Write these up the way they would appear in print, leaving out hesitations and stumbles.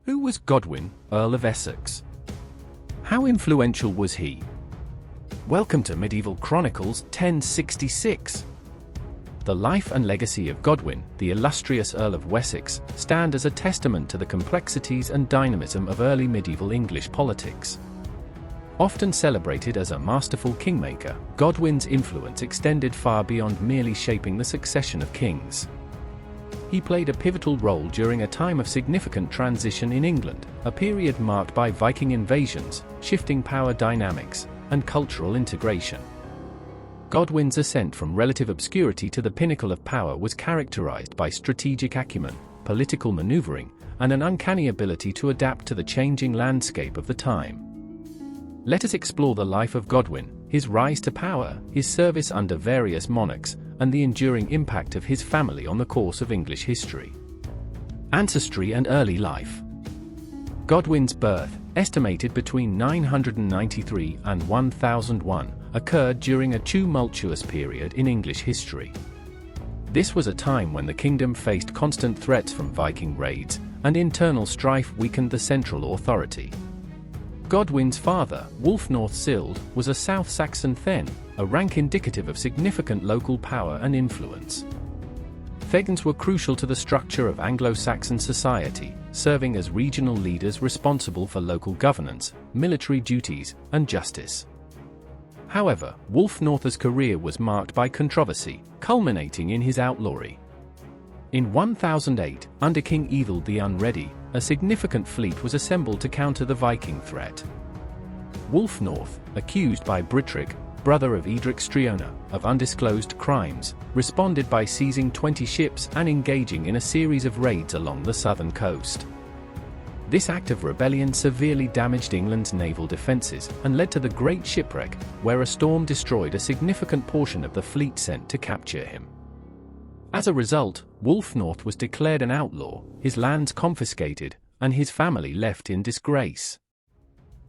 Who was Godwin, Earl of Essex? How influential was he? Welcome to Medieval Chronicles 1066. The life and legacy of Godwin, the illustrious Earl of Wessex, stand as a testament to the complexities and dynamism of early medieval English politics. Often celebrated as a masterful kingmaker, Godwin's influence extended far beyond merely shaping the succession of kings. He played a pivotal role during a time of significant transition in England, a period marked by Viking invasions, shifting power dynamics, and cultural integration. Godwin's ascent from relative obscurity to the pinnacle of power was characterized by strategic acumen, political maneuvering, and an uncanny ability to adapt to the changing landscape of the time. Let us explore the life of Godwin, his rise to power, his service under various monarchs, and the enduring impact of his family on the course of English history. Ancestry and early life. Godwin's birth, estimated between 993 and 1001, occurred during a tumultuous period in English history. This was a time when the kingdom faced constant threats from Viking raids, and internal strife weakened the central authority. Godwin's father, Wulfnorth Sild, was a South Saxon thegn, a rank indicative of significant local power and influence. Thegns were crucial to the structure of Anglo-Saxon society, serving as regional leaders responsible for local governance, military duties, and justice. However, Wulfnorth's career was marked by controversy, culminating in his outlawry. In 1008, under King Ethelred the Unready, a significant fleet was assembled to counter the Viking threat. Wulfnorth, accused by Britric, brother of Edric Striona, of undisclosed crimes, responded by seizing 20 ships and engaging in a series of raids along the southern coast. This act of rebellion severely damaged England's naval defences and led to the Great Shipwreck, where a storm destroyed a significant portion of the fleet sent to capture him. As a result, Wulfnorth was declared an outlaw, his lands confiscated, and his family left in disgrace.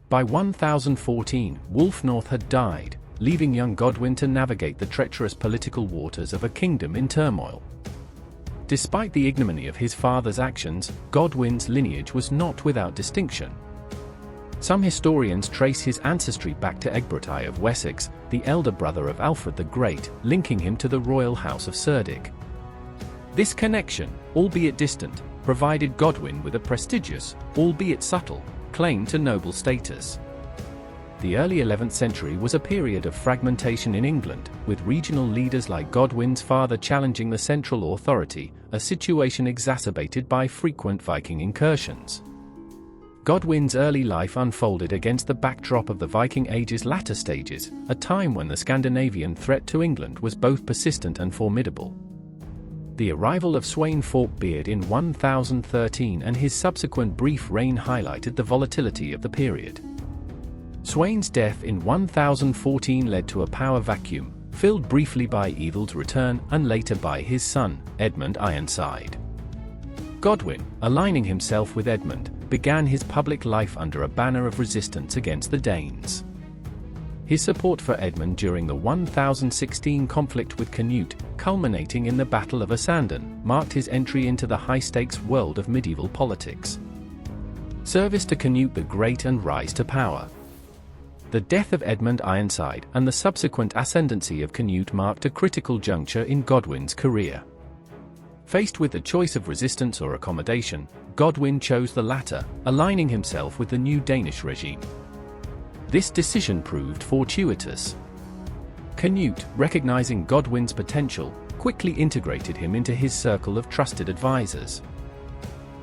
By 1014, Wulfnorth had died, leaving young Godwin to navigate the treacherous political waters of a kingdom in turmoil. Despite the ignominy of his father's actions, Godwin's lineage was not without distinction. Some historians trace his ancestry back to Egbert I of Wessex, the elder brother of Alfred the Great, linking him to the royal house of Cerdic. This connection, albeit distant, provided Godwin with a prestigious, albeit subtle, claim to noble status. The early 11th century was a period of fragmentation in England, with regional leaders like Godwin's father challenging the central authority, a situation exacerbated by frequent Viking incursions. Godwin's early life unfolded against the backdrop of the Viking Age's latter stages, a time when the Scandinavian threat to England was both persistent and formidable. The arrival of Sweyn Forkbeard in 1013 and his subsequent brief reign highlighted the volatility of the period. Sweyn's death in 1014 led to a power vacuum, filled briefly by Ethelred's return and later by his son, Edmund Ironside. Godwin, aligning himself with Edmund, began his public life under a banner of resistance against the Danes. His support for Edmund during the 1016 conflict with Canute, culminating in the Battle of Issanden, marked his entry into the high-stakes world of medieval politics. Service to Canute the Great and rise to power. The death of Edmund Ironside and the subsequent ascendancy of Canute marked a critical juncture in Godwin's career. Faced with the choice of resistance or accommodation, Godwin chose the latter, aligning himself with the new Danish regime. This decision proved fortuitous. Canute, recognizing Godwin's potential, quickly integrated him into his circle of trusted advisors.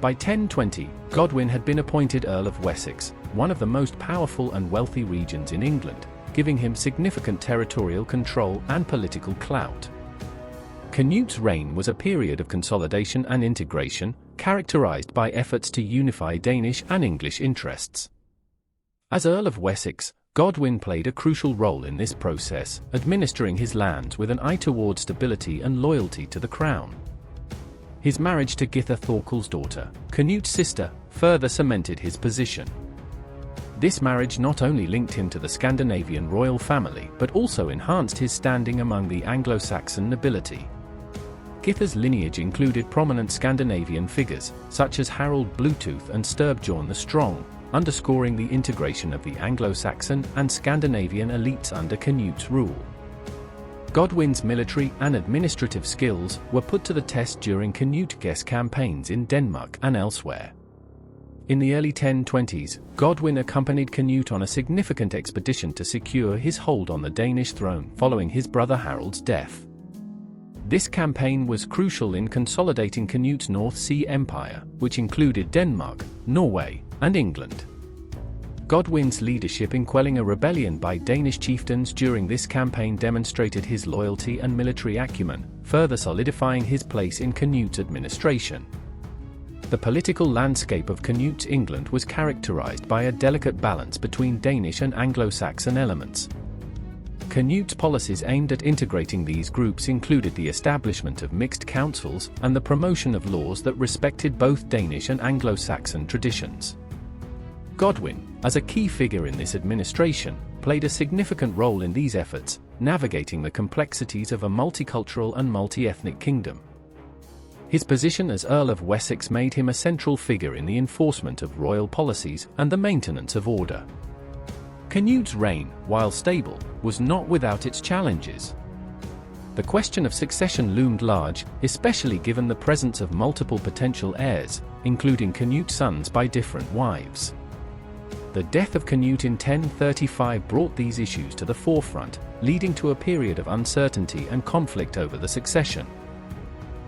By 1020, Godwin had been appointed Earl of Wessex, one of the most powerful and wealthy regions in England, giving him significant territorial control and political clout. Canute's reign was a period of consolidation and integration, characterized by efforts to unify Danish and English interests. As Earl of Wessex, Godwin played a crucial role in this process, administering his lands with an eye toward stability and loyalty to the crown. His marriage to Githa Thorkel's daughter, Canute's sister, further cemented his position. This marriage not only linked him to the Scandinavian royal family but also enhanced his standing among the Anglo-Saxon nobility. Githa's lineage included prominent Scandinavian figures, such as Harold Bluetooth and Styrbjorn the Strong, underscoring the integration of the Anglo-Saxon and Scandinavian elites under Canute's rule. Godwin's military and administrative skills were put to the test during Canute-Gess campaigns in Denmark and elsewhere. In the early 1020s, Godwin accompanied Canute on a significant expedition to secure his hold on the Danish throne following his brother Harold's death. This campaign was crucial in consolidating Canute's North Sea Empire, which included Denmark, Norway, and England. Godwin's leadership in quelling a rebellion by Danish chieftains during this campaign demonstrated his loyalty and military acumen, further solidifying his place in Canute's administration. The political landscape of Canute's England was characterized by a delicate balance between Danish and Anglo-Saxon elements. Canute's policies aimed at integrating these groups included the establishment of mixed councils and the promotion of laws that respected both Danish and Anglo-Saxon traditions. Godwin, as a key figure in this administration, played a significant role in these efforts, navigating the complexities of a multicultural and multi-ethnic kingdom. His position as Earl of Essex made him a central figure in the enforcement of royal policies and the maintenance of order. Canute's reign, while stable, was not without its challenges. The question of succession loomed large, especially given the presence of multiple potential heirs, including Canute's sons by different wives. The death of Canute in 1035 brought these issues to the forefront, leading to a period of uncertainty and conflict over the succession.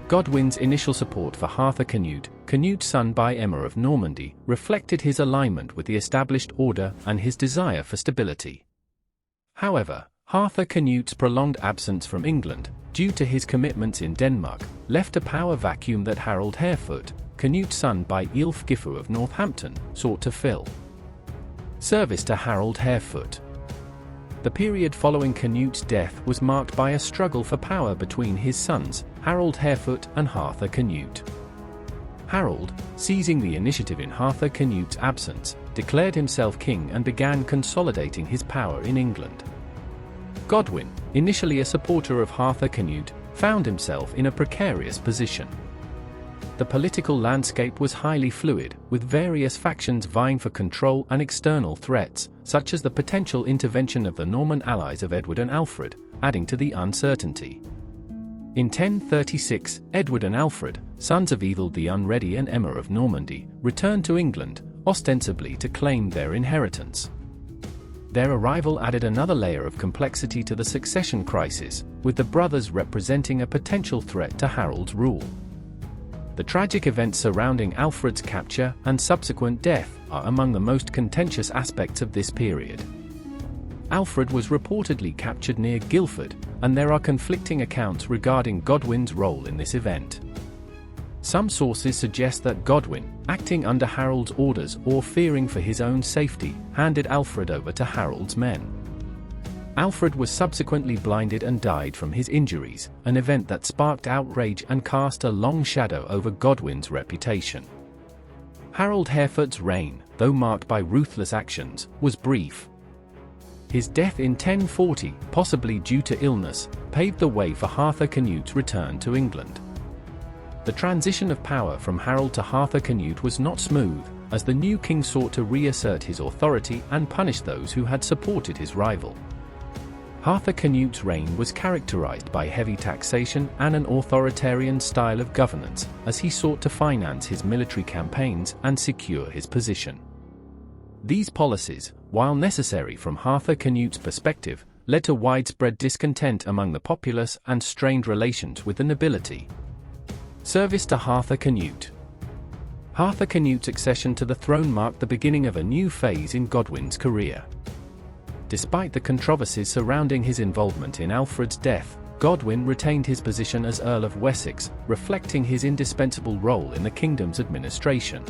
Godwin's initial support for Arthur Canute, Canute's son by Emma of Normandy, reflected his alignment with the established order and his desire for stability. However, Arthur Canute's prolonged absence from England, due to his commitments in Denmark, left a power vacuum that Harold Harefoot, Canute's son by Ælfgifu of Northampton, sought to fill. Service to Harold Harefoot. The period following Canute's death was marked by a struggle for power between his sons, Harold Harefoot and Arthur Canute. Harold, seizing the initiative in Arthur Canute's absence, declared himself king and began consolidating his power in England. Godwin, initially a supporter of Arthur Canute, found himself in a precarious position. The political landscape was highly fluid, with various factions vying for control and external threats, such as the potential intervention of the Norman allies of Edward and Alfred, adding to the uncertainty. In 1036, Edward and Alfred, sons of Evil the Unready and Emma of Normandy, returned to England, ostensibly to claim their inheritance. Their arrival added another layer of complexity to the succession crisis, with the brothers representing a potential threat to Harold's rule. The tragic events surrounding Alfred's capture and subsequent death are among the most contentious aspects of this period. Alfred was reportedly captured near Guildford, and there are conflicting accounts regarding Godwin's role in this event. Some sources suggest that Godwin, acting under Harold's orders or fearing for his own safety, handed Alfred over to Harold's men. Alfred was subsequently blinded and died from his injuries, an event that sparked outrage and cast a long shadow over Godwin's reputation. Harold Harefoot's reign, though marked by ruthless actions, was brief. His death in 1040, possibly due to illness, paved the way for Arthur Canute's return to England. The transition of power from Harold to Arthur Canute was not smooth, as the new king sought to reassert his authority and punish those who had supported his rival. Arthur Canute's reign was characterized by heavy taxation and an authoritarian style of governance, as he sought to finance his military campaigns and secure his position. These policies, while necessary from Arthur Canute's perspective, led to widespread discontent among the populace and strained relations with the nobility. Service to Arthur Canute. Arthur Canute's accession to the throne marked the beginning of a new phase in Godwin's career. Despite the controversies surrounding his involvement in Alfred's death, Godwin retained his position as Earl of Essex, reflecting his indispensable role in the kingdom's administration.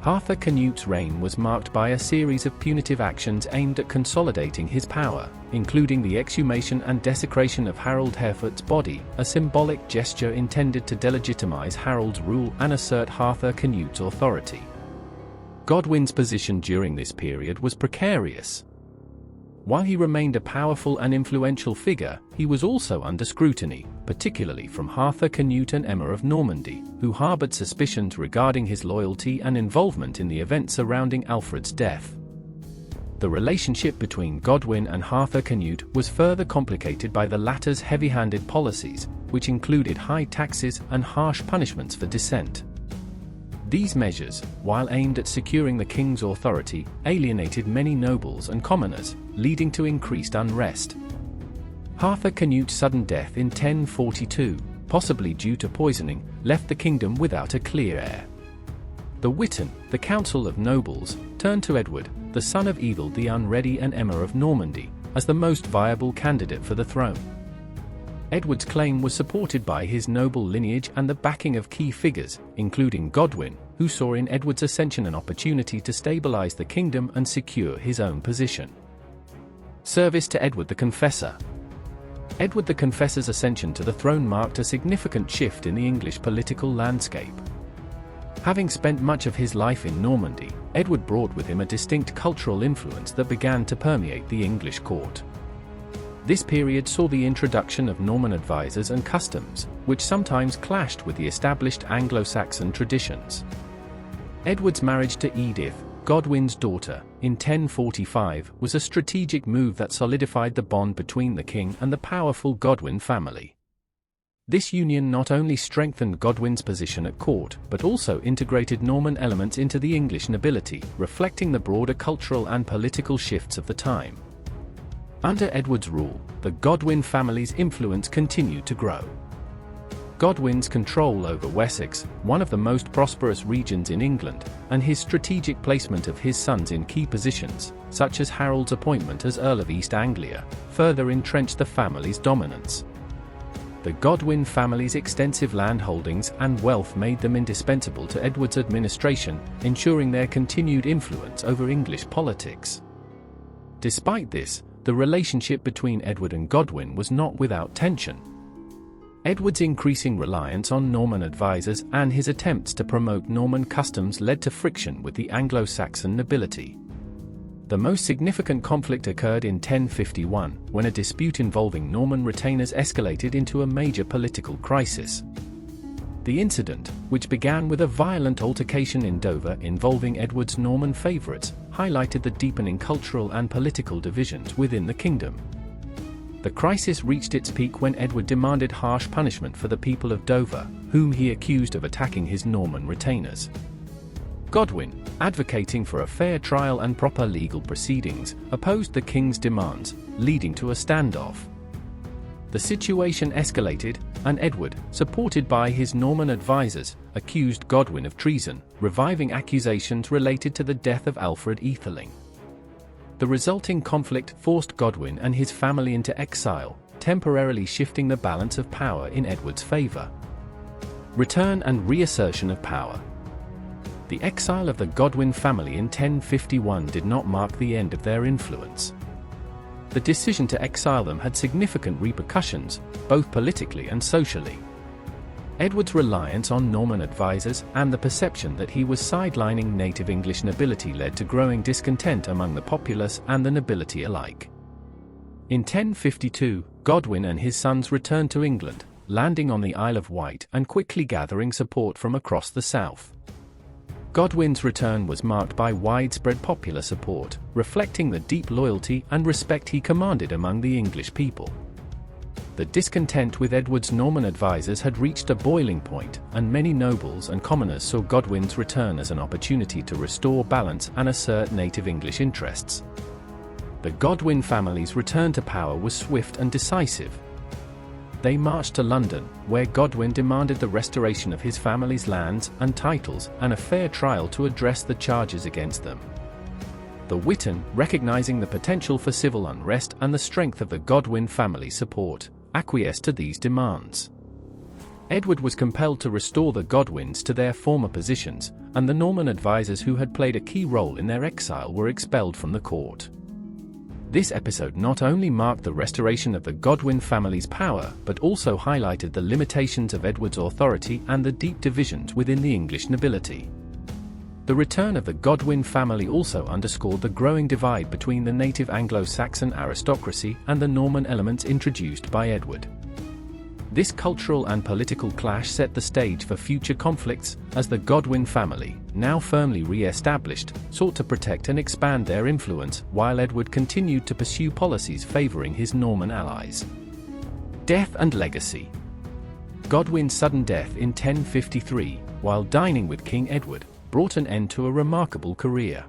Arthur Canute's reign was marked by a series of punitive actions aimed at consolidating his power, including the exhumation and desecration of Harold Harefoot's body, a symbolic gesture intended to delegitimize Harold's rule and assert Arthur Canute's authority. Godwin's position during this period was precarious. While he remained a powerful and influential figure, he was also under scrutiny, particularly from Arthur Canute and Emma of Normandy, who harbored suspicions regarding his loyalty and involvement in the events surrounding Alfred's death. The relationship between Godwin and Arthur Canute was further complicated by the latter's heavy-handed policies, which included high taxes and harsh punishments for dissent. These measures, while aimed at securing the king's authority, alienated many nobles and commoners, leading to increased unrest. Arthur Canute's sudden death in 1042, possibly due to poisoning, left the kingdom without a clear heir. The Witan, the Council of Nobles, turned to Edward, the son of Evil the Unready and Emma of Normandy, as the most viable candidate for the throne. Edward's claim was supported by his noble lineage and the backing of key figures, including Godwin, who saw in Edward's ascension an opportunity to stabilize the kingdom and secure his own position. Service to Edward the Confessor. Edward the Confessor's ascension to the throne marked a significant shift in the English political landscape. Having spent much of his life in Normandy, Edward brought with him a distinct cultural influence that began to permeate the English court. This period saw the introduction of Norman advisors and customs, which sometimes clashed with the established Anglo-Saxon traditions. Edward's marriage to Edith, Godwin's daughter, in 1045 was a strategic move that solidified the bond between the king and the powerful Godwin family. This union not only strengthened Godwin's position at court, but also integrated Norman elements into the English nobility, reflecting the broader cultural and political shifts of the time. Under Edward's rule, the Godwin family's influence continued to grow. Godwin's control over Wessex, one of the most prosperous regions in England, and his strategic placement of his sons in key positions, such as Harold's appointment as Earl of East Anglia, further entrenched the family's dominance. The Godwin family's extensive land holdings and wealth made them indispensable to Edward's administration, ensuring their continued influence over English politics. Despite this, the relationship between Edward and Godwin was not without tension. Edward's increasing reliance on Norman advisors and his attempts to promote Norman customs led to friction with the Anglo-Saxon nobility. The most significant conflict occurred in 1051, when a dispute involving Norman retainers escalated into a major political crisis. The incident, which began with a violent altercation in Dover involving Edward's Norman favourites, highlighted the deepening cultural and political divisions within the kingdom. The crisis reached its peak when Edward demanded harsh punishment for the people of Dover, whom he accused of attacking his Norman retainers. Godwin, advocating for a fair trial and proper legal proceedings, opposed the king's demands, leading to a standoff. The situation escalated, and Edward, supported by his Norman advisors, accused Godwin of treason, reviving accusations related to the death of Alfred Etheling. The resulting conflict forced Godwin and his family into exile, temporarily shifting the balance of power in Edward's favor. Return and reassertion of power. The exile of the Godwin family in 1051 did not mark the end of their influence. The decision to exile them had significant repercussions, both politically and socially. Edward's reliance on Norman advisors and the perception that he was sidelining native English nobility led to growing discontent among the populace and the nobility alike. In 1052, Godwin and his sons returned to England, landing on the Isle of Wight and quickly gathering support from across the south. Godwin's return was marked by widespread popular support, reflecting the deep loyalty and respect he commanded among the English people. The discontent with Edward's Norman advisors had reached a boiling point, and many nobles and commoners saw Godwin's return as an opportunity to restore balance and assert native English interests. The Godwin family's return to power was swift and decisive. They marched to London, where Godwin demanded the restoration of his family's lands and titles and a fair trial to address the charges against them. The Witan, recognizing the potential for civil unrest and the strength of the Godwin family support, acquiesced to these demands. Edward was compelled to restore the Godwins to their former positions, and the Norman advisors who had played a key role in their exile were expelled from the court. This episode not only marked the restoration of the Godwin family's power, but also highlighted the limitations of Edward's authority and the deep divisions within the English nobility. The return of the Godwin family also underscored the growing divide between the native Anglo-Saxon aristocracy and the Norman elements introduced by Edward. This cultural and political clash set the stage for future conflicts, as the Godwin family, now firmly re-established, sought to protect and expand their influence, while Edward continued to pursue policies favoring his Norman allies. Death and legacy. Godwin's sudden death in 1053, while dining with King Edward, brought an end to a remarkable career.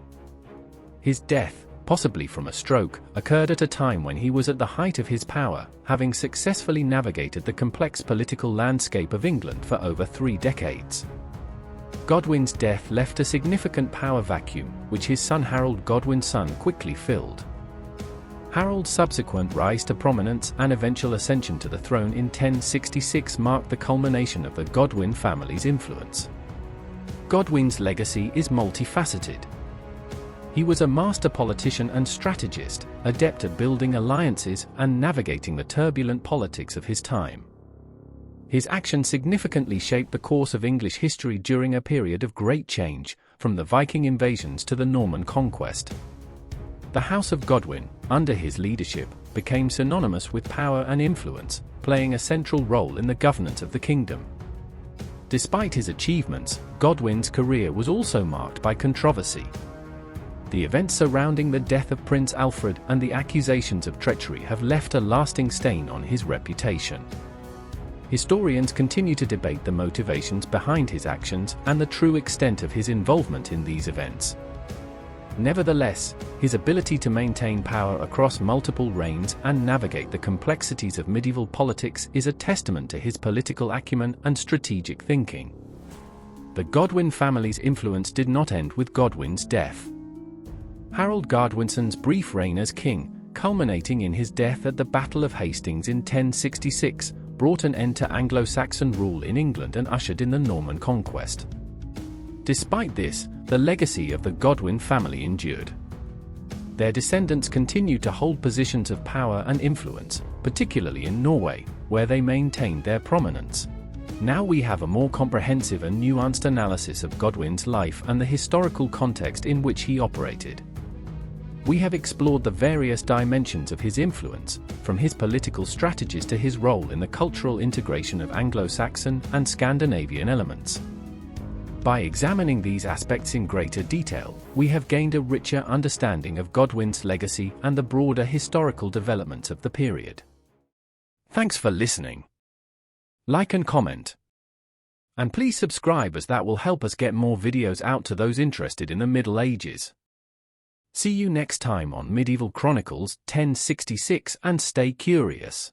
His death, possibly from a stroke, occurred at a time when he was at the height of his power, having successfully navigated the complex political landscape of England for over 3 decades. Godwin's death left a significant power vacuum, which his son Harold Godwin's son quickly filled. Harold's subsequent rise to prominence and eventual ascension to the throne in 1066 marked the culmination of the Godwin family's influence. Godwin's legacy is multifaceted. He was a master politician and strategist, adept at building alliances and navigating the turbulent politics of his time. His actions significantly shaped the course of English history during a period of great change, from the Viking invasions to the Norman conquest. The House of Godwin, under his leadership, became synonymous with power and influence, playing a central role in the governance of the kingdom. Despite his achievements, Godwin's career was also marked by controversy. The events surrounding the death of Prince Alfred and the accusations of treachery have left a lasting stain on his reputation. Historians continue to debate the motivations behind his actions and the true extent of his involvement in these events. Nevertheless, his ability to maintain power across multiple reigns and navigate the complexities of medieval politics is a testament to his political acumen and strategic thinking. The Godwin family's influence did not end with Godwin's death. Harold Godwinson's brief reign as king, culminating in his death at the Battle of Hastings in 1066, brought an end to Anglo-Saxon rule in England and ushered in the Norman conquest. Despite this, the legacy of the Godwin family endured. Their descendants continued to hold positions of power and influence, particularly in Norway, where they maintained their prominence. Now we have a more comprehensive and nuanced analysis of Godwin's life and the historical context in which he operated. We have explored the various dimensions of his influence, from his political strategies to his role in the cultural integration of Anglo-Saxon and Scandinavian elements. By examining these aspects in greater detail, we have gained a richer understanding of Godwin's legacy and the broader historical developments of the period. Thanks for listening. Like and comment. And please subscribe, as that will help us get more videos out to those interested in the Middle Ages. See you next time on Medieval Chronicles 1066, and stay curious.